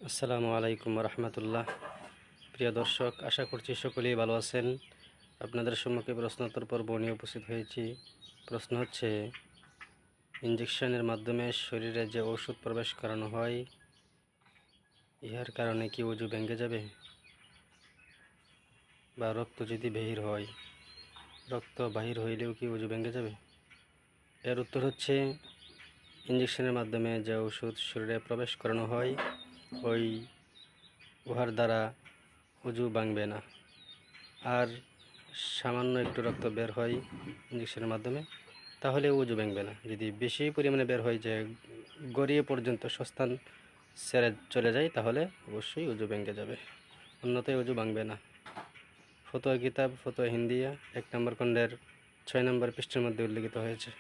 আসসালামু আলাইকুম রহমতুল্লাহ। প্রিয় দর্শক, আশা করছি সকলেই ভালো আছেন। আপনাদের সম্মুখে প্রশ্নোত্তর পর্ব নিয়ে উপস্থিত হয়েছি। প্রশ্ন হচ্ছে, ইঞ্জেকশনের মাধ্যমে শরীরে যে ওষুধ প্রবেশ করানো হয়, ইহার কারণে কি ওযু ভেঙে যাবে? বা রক্ত যদি বাহির হয়, রক্ত বাহির হইলেও কি ওযু ভেঙে যাবে? এর উত্তর হচ্ছে, ইঞ্জেকশনের মাধ্যমে যে ওষুধ শরীরে প্রবেশ করানো হয়, উহার দ্বারা ওযু ভাঙবে না। আর সামান্য একটু রক্ত বের হয় ইঞ্জেকশনের মাধ্যমে, তাহলে ওযু ভাঙবে না। যদি বেশি পরিমাণে বের হয়, যে গড়িয়ে পর্যন্ত স্বস্থান ছেড়ে চলে যায়, তাহলে অবশ্যই ওযু ভেঙে যাবে, অন্যথায় ওযু ভাঙবে না। ফতোয়া কিতাব ফতোয়া হিন্দিয়া 1 নম্বর খণ্ডের 6 নম্বর পৃষ্ঠার মধ্যে উল্লেখিত হয়েছে।